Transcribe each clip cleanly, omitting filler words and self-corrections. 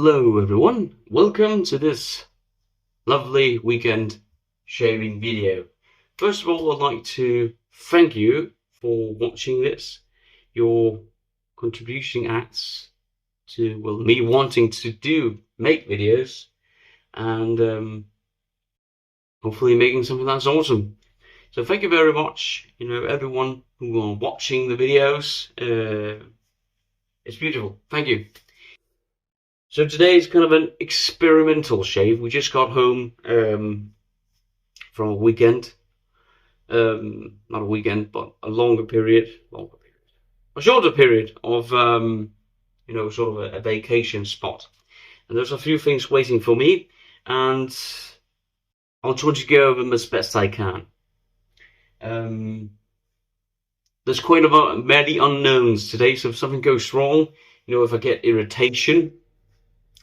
Hello everyone, welcome to this lovely weekend shaving video. First of all, I'd like to thank you for watching this. Your contribution acts to me wanting to make videos and hopefully making something that's awesome. So thank you very much, everyone who are watching the videos. It's beautiful. Thank you. So today is kind of an experimental shave. We just got home from a weekend. Not a weekend, but a shorter period of, sort of a vacation spot. And there's a few things waiting for me, and I'll try to go over them as best I can. There's quite many unknowns today, so if something goes wrong, if I get irritation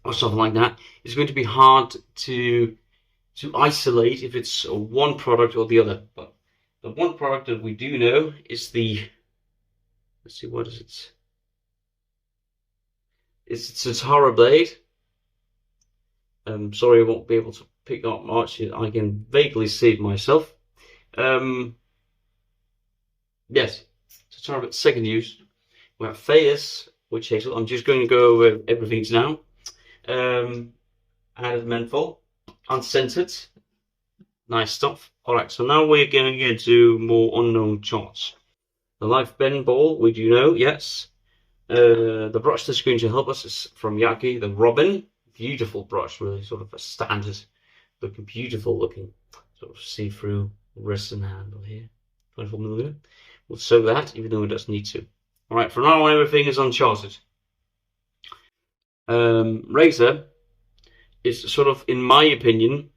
or something like that, it's going to be hard to isolate if it's one product or the other. But the one product that we do know is let's see, what is it? It's a Tara blade. Sorry I won't be able to pick up much. I can vaguely see it myself. Yes, it's Tara second use. We have Fayus, which is, I'm just going to go over everything now. Added menthol, unscented, nice stuff. Alright, so now we're going into more unknown charts. The Life Bend Ball, we do know, yes. The brush that's going to help us is from Yaki, the Robin. Beautiful brush, really sort of a standard looking, beautiful looking, sort of see-through wrist and handle here. 24mm. We'll sew that, even though it doesn't need to. Alright, for now on, everything is uncharted. Razor is sort of, in my opinion,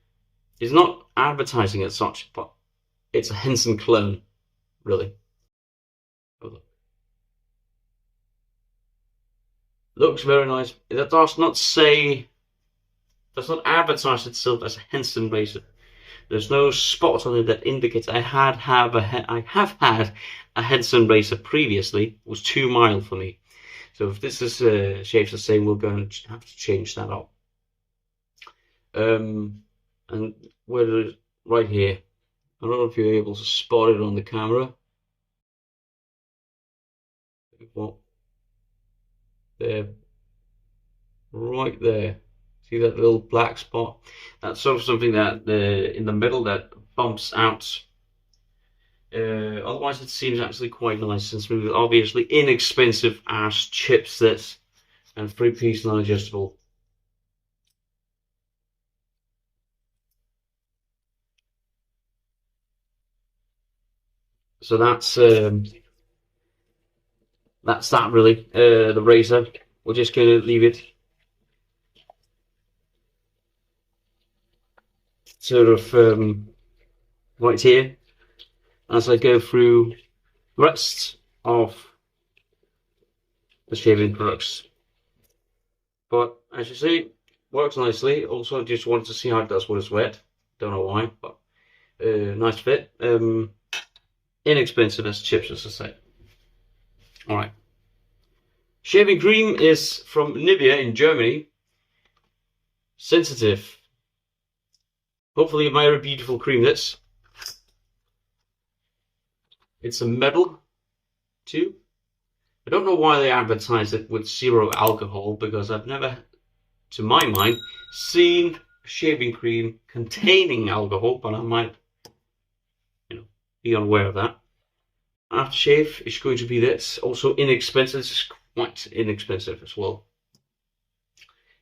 is not advertising as such, but it's a Henson clone, really. Looks very nice. That does not advertise itself as a Henson razor. There's no spot on it that indicates I have had a Henson razor previously. It was too mild for me. So if this is shaves the same, we're going to have to change that up. And where is right here? I don't know if you're able to spot it on the camera. Well, there, right there. See that little black spot? That's sort of something that in the middle that bumps out. Otherwise it seems actually quite nice and smooth. Obviously inexpensive as chips this, and 3-piece non-adjustable. So that's that really, the razor. We're just going to leave it sort of right here as I go through the rest of the shaving products. But as you see, works nicely. Also, just wanted to see how it does when it's wet. Don't know why, but nice fit. Inexpensive as chips, as I say. Alright. Shaving cream is from Nivea in Germany. Sensitive. Hopefully a very beautiful cream this. It's a metal tube. I don't know why they advertise it with 0 alcohol, because I've never, to my mind, seen shaving cream containing alcohol, but I might, be unaware of that. Aftershave is going to be this. Also inexpensive. This is quite inexpensive as well.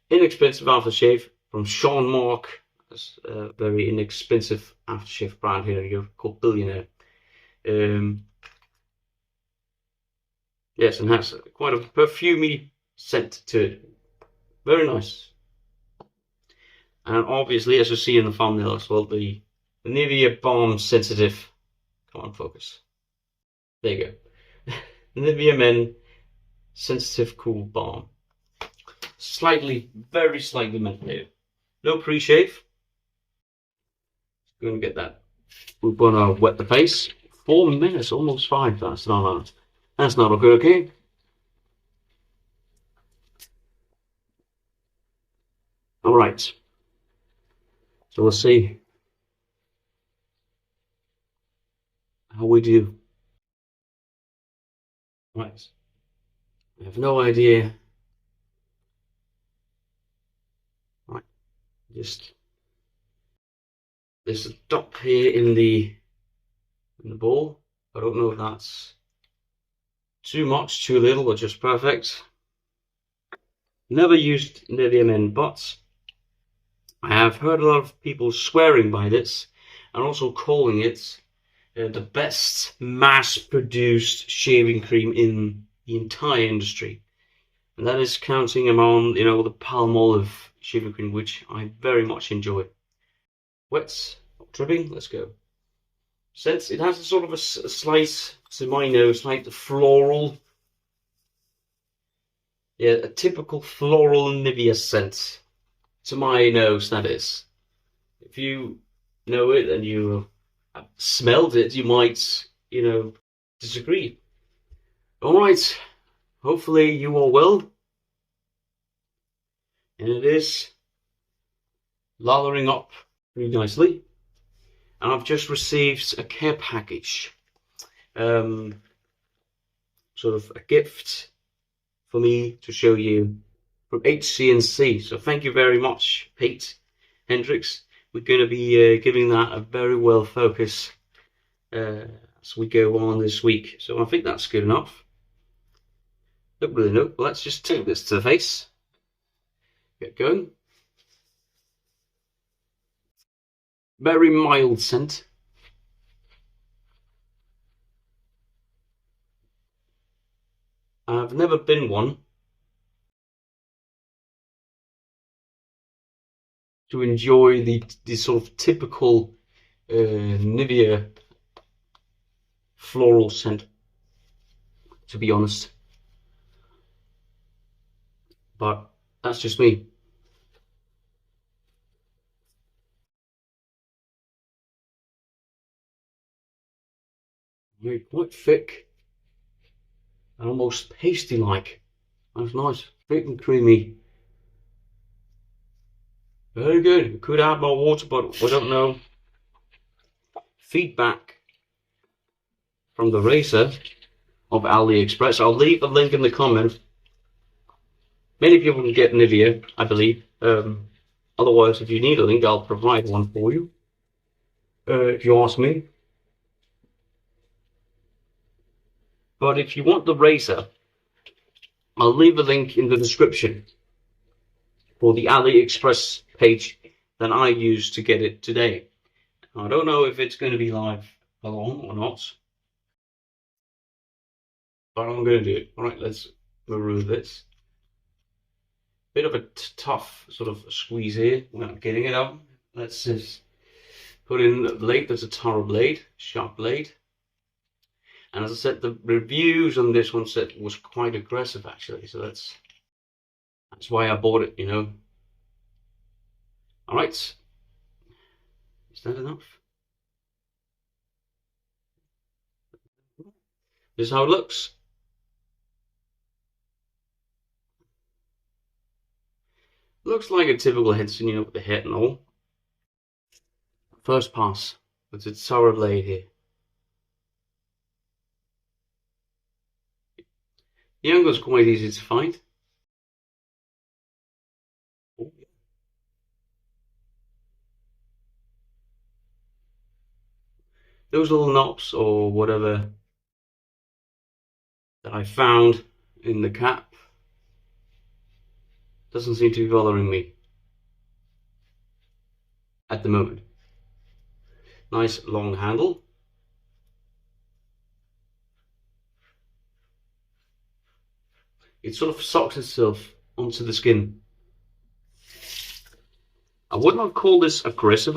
Inexpensive aftershave from Jean Marc. That's a very inexpensive aftershave brand here called Billionaire. Yes, and has quite a perfumey scent to it. Very nice. And obviously, as you see in the thumbnail as well, the Nivea Balm Sensitive. Come on, focus. There you go. Nivea Men Sensitive Cool Balm. Very slightly mentholated. No pre-shave. Going to get that. We're going to wet the face. 4 minutes, almost 5. That's not okay. Alright, so we'll see how we do. Right, I have no idea. Right, just there's a dot here in the ball. I don't know if that's too much, too little, or just perfect. Never used Nivea Men, but I have heard a lot of people swearing by this and also calling it the best mass-produced shaving cream in the entire industry. And that is counting among, the Palmolive shaving cream, which I very much enjoy. Wet, dripping, let's go. Since it has a sort of a slight, to my nose, slight floral, yeah, a typical floral Nivea scent. To my nose, that is. If you know it and you have smelled it, you might, disagree. Alright, hopefully you are well. And it is lathering up pretty nicely. And I've just received a care package. Sort of a gift for me to show you from HCNC. So thank you very much, Pete Hendricks. We're going to be giving that a very well focus as we go on this week. So I think that's good enough. Don't really know. Well, let's just take this to the face. Get going. Very mild scent. I've never been one to enjoy the sort of typical Nivea floral scent, to be honest. But that's just me. Quite thick and almost pasty-like. That's nice, thick and creamy. Very good. Could add more water, but we don't know. Feedback from the racer of AliExpress. I'll leave a link in the comment. Many people can get Nivea, I believe. Otherwise, if you need a link, I'll provide one for you. If you ask me. But if you want the razor, I'll leave a link in the description for the AliExpress page that I used to get it today. I don't know if it's going to be live for long or not, but I'm going to do it. All right, let's remove this. Bit of a tough sort of squeeze here. We're not getting it out. Let's just put in the blade. There's a Tara blade, sharp blade. And as I said, the reviews on this one said was quite aggressive actually. So that's why I bought it, All right. Is that enough? This is how it looks. Looks like a typical Henson, with the head and all. First pass with the Tara blade here. The angle's quite easy to find. Those little knobs or whatever that I found in the cap doesn't seem to be bothering me at the moment. Nice long handle. It sort of sucks itself onto the skin. I would not call this aggressive,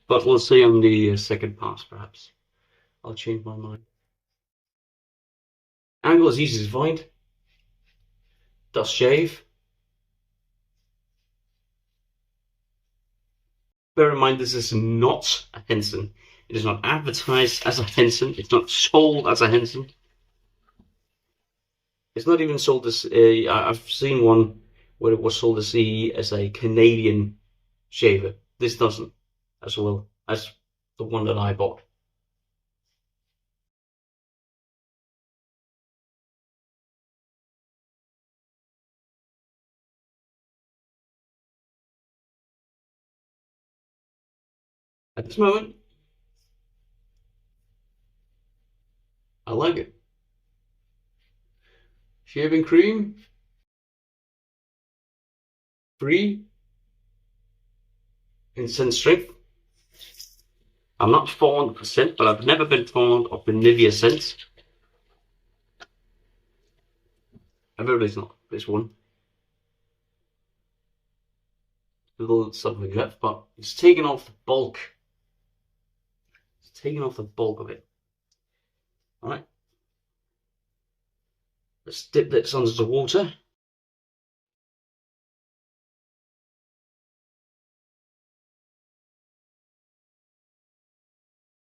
but we'll see on the second pass perhaps. I'll change my mind. Angle is easy to find. Does shave. Bear in mind this is not a Henson. It is not advertised as a Henson. It's not sold as a Henson. It's not even sold as I've seen one where it was sold as a Canadian shaver. This doesn't, as well as the one that I bought. At this moment, I like it. Shaving cream, free, instant strength. I'm not fond of the scent, but I've never been fond of the Nivea scent. Everybody's not this one. A little something left, but it's taken off the bulk. It's taken off the bulk of it. Alright. Let's dip this under the water.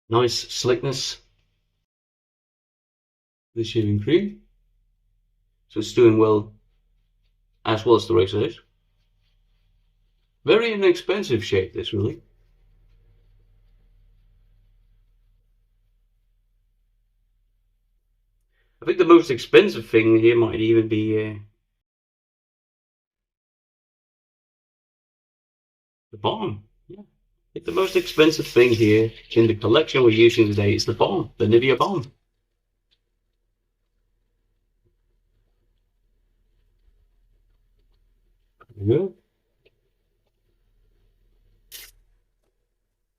Nice slickness. The shaving cream. So it's doing well as the razor is. Very inexpensive shave, this really. I think the most expensive thing here might even be the balm. Yeah. I think the most expensive thing here in the collection we're using today is the balm, the Nivea balm. There we go.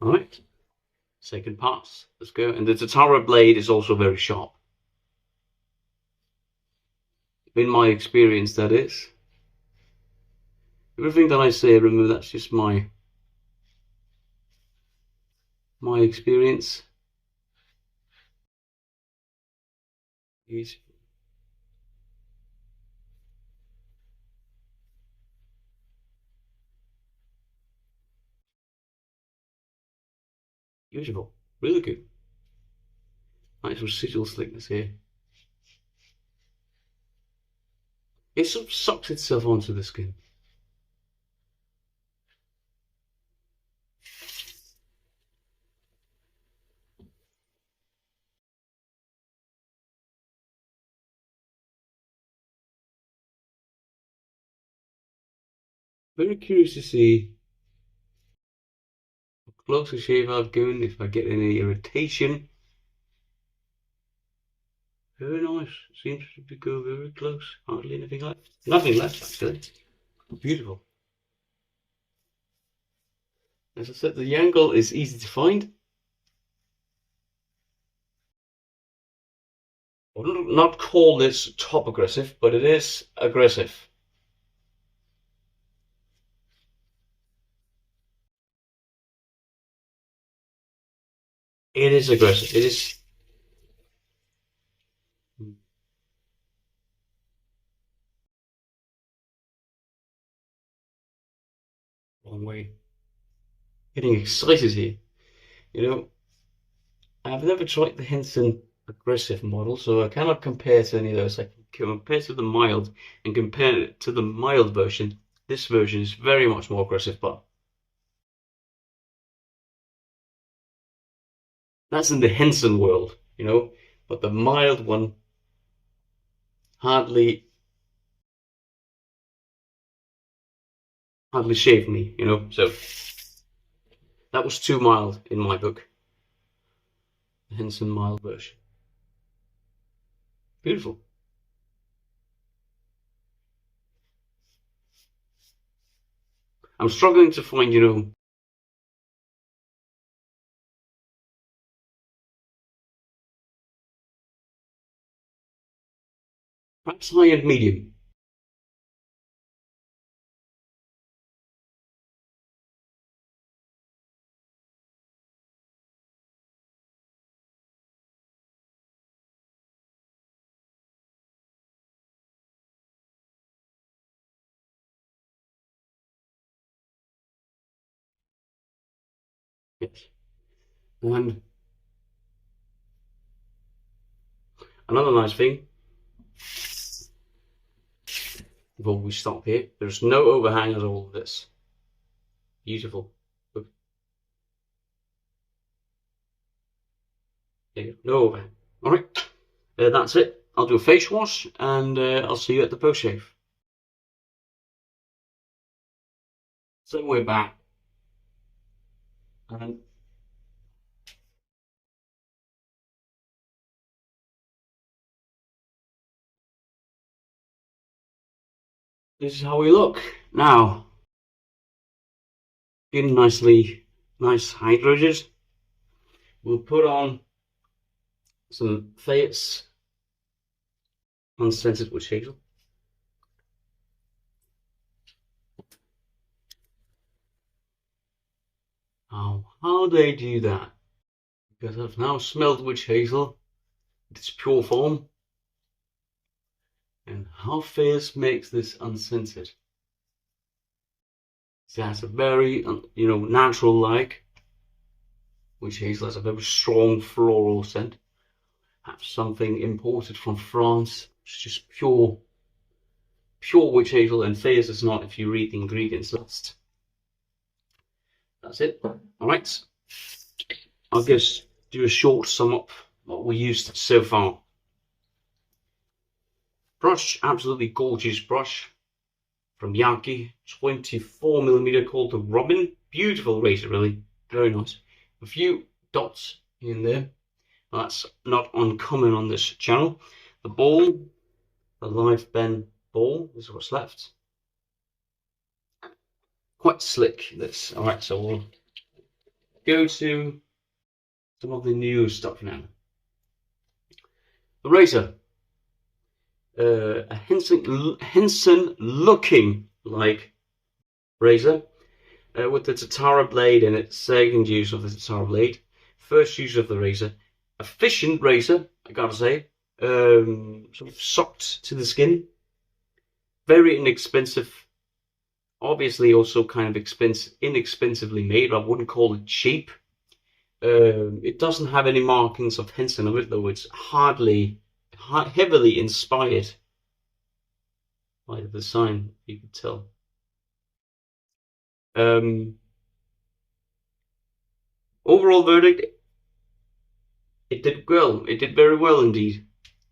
Alright. Second pass. Let's go. And the Tatara blade is also very sharp. In my experience, that is. Everything that I say, remember, that's just my experience. Easy. Beautiful. Really good. Nice residual slickness here. It sort of sucks itself onto the skin. Very curious to see how close a shave I've given, if I get any irritation. Very nice. Seems to go very close. Hardly anything left. Nothing left, actually. Beautiful. As I said, the angle is easy to find. I would not call this top aggressive, but it is aggressive. It is aggressive. It is. Long way. Getting excited here. You know, I've never tried the Henson aggressive model, so I cannot compare to any of those. I can compare to the mild and compare it to the mild version. This version is very much more aggressive, but that's in the Henson world, you know. But the mild one hardly shaved me, you know. So that was too mild in my book. The Henson mild version. Beautiful. I'm struggling to find, you know, perhaps high and medium. Yes. And another nice thing, before we stop here. There's no overhang at all of this. Beautiful. Look. There you go. No overhang. Alright, that's it. I'll do a face wash and I'll see you at the post shave. So we're back. And this is how we look now. Getting nice hydrated. We'll put on some Fayett's unscented witch hazel. How do they do that? Because I've now smelled witch hazel in its pure form. And how Fayett's makes this unscented. It has a very, natural-like witch hazel. Has a very strong floral scent. Perhaps something imported from France. It's just pure witch hazel, and Fayett's is not if you read the ingredients list. That's it. Alright. I'll just do a short sum up what we used so far. Brush, absolutely gorgeous brush from Yankee, 24mm called the Robin. Beautiful razor, really, very nice. A few dots in there. That's not uncommon on this channel. The ball, the live bend ball, this is what's left. Quite slick, this. Alright, so we'll go to some of the new stuff now. The razor. A Henson looking like razor with the Tatara blade in it. Second use of the Tatara blade. First use of the razor. Efficient razor, I gotta say. Sort of soft to the skin. Very inexpensive. Obviously also kind of inexpensively made. I wouldn't call it cheap. It doesn't have any markings of Henson on it, though. It's heavily inspired by the design, you could tell. Overall verdict, it did well. It did very well indeed,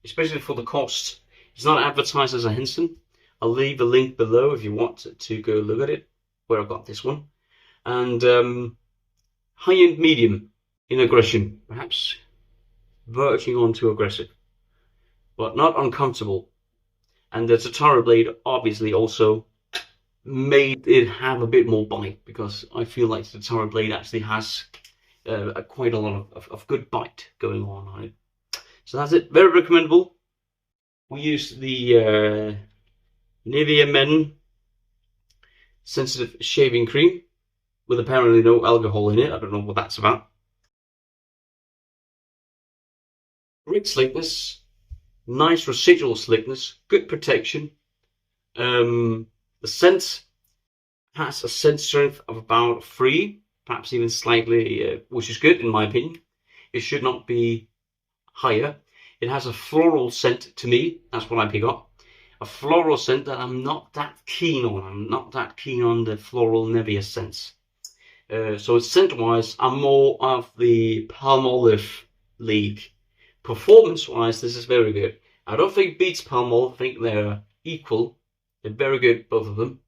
especially for the cost. It's not advertised as a Henson. I'll leave a link below if you want to go look at it, where I got this one. And high-end medium in aggression, perhaps verging on to aggressive, but not uncomfortable. And the Tatara blade obviously also made it have a bit more bite, because I feel like the Tatara blade actually has quite a lot of good bite going on it. So that's it. Very recommendable. We used the Nivea Men Sensitive Shaving Cream with apparently no alcohol in it. I don't know what that's about. Great slickness. Nice residual slickness, good protection. The scent has a scent strength of about 3, perhaps even slightly, which is good in my opinion. It should not be higher. It has a floral scent to me, that's what I pick up. A floral scent that I'm not that keen on. I'm not that keen on the floral Nivea scents. So scent-wise, I'm more of the Palmolive league. Performance-wise, this is very good. I don't think it beats Palmolive. I think they're equal. They're very good, both of them.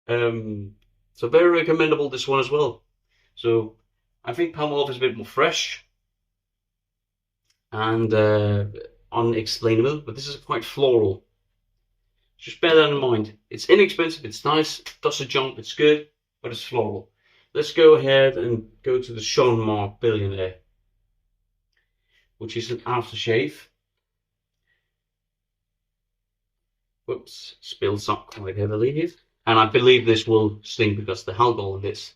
So very recommendable, this one as well. So I think Palmolive is a bit more fresh and unexplainable, but this is quite floral. Just bear that in mind. It's inexpensive, it's nice, it does a jump, it's good, but it's floral. Let's go ahead and go to the Jean Marc Billionaire, which is an aftershave. Whoops, spills up quite heavily here. And I believe this will sting because the alcohol in this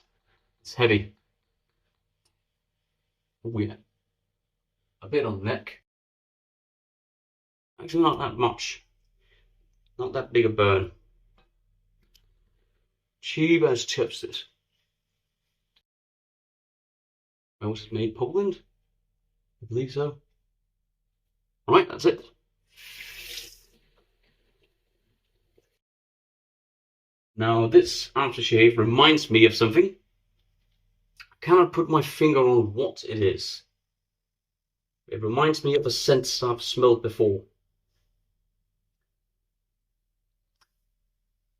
is heavy. Oh yeah. A bit on the neck. Actually not that much. Not that big a burn. Cheap as chips this. Where was it made? Poland? I believe so. Alright, that's it. Now this aftershave reminds me of something. I cannot put my finger on what it is. It reminds me of a scent I've smelled before.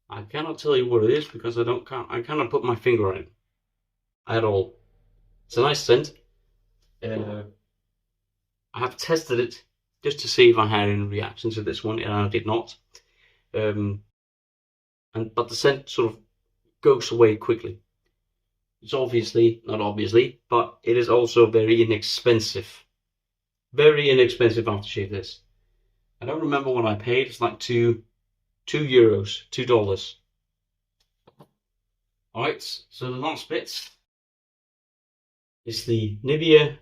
I cannot tell you what it is because I cannot put my finger on it at all. It's a nice scent. I have tested it just to see if I had any reaction to this one, and I did not. But the scent sort of goes away quickly. It's not obviously, but it is also very inexpensive. Very inexpensive aftershave, this. I don't remember what I paid. It's like €2. $2. Alright, so the last bit is the Nivea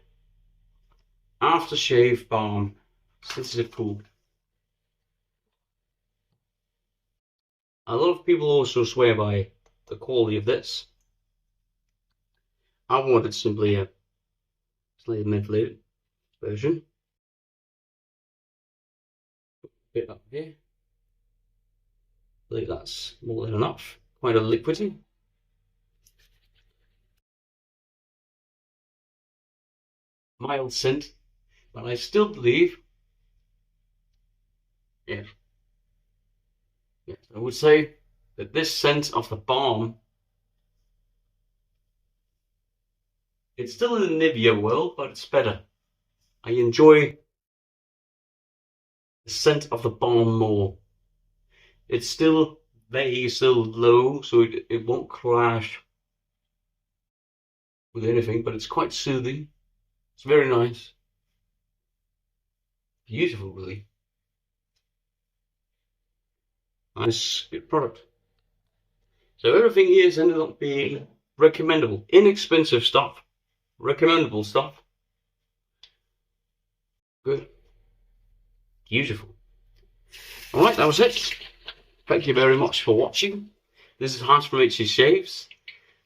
Aftershave Balm Sensitive Cool. A lot of people also swear by the quality of this. I wanted simply a slightly methylated version. Bit up here. I believe that's more than enough. Quite a liquidy. Mild scent, but I still believe, yeah, I would say that this scent of the balm, it's still in the Nivea world, but it's better. I enjoy the scent of the balm more. It's still vague, still low, so it won't clash with anything, but it's quite soothing. It's very nice. Beautiful, really. Nice, good product. So everything here has ended up being recommendable. Inexpensive stuff. Recommendable stuff. Good. Beautiful. Alright, that was it. Thank you very much for watching. This is Hans from HC Shaves.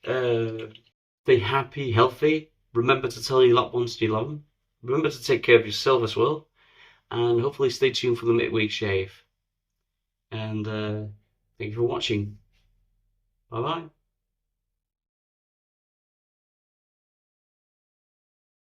Stay happy, healthy. Remember to tell your loved ones you love them. Remember to take care of yourself as well. And hopefully stay tuned for the midweek shave. And thank you for watching. Bye bye.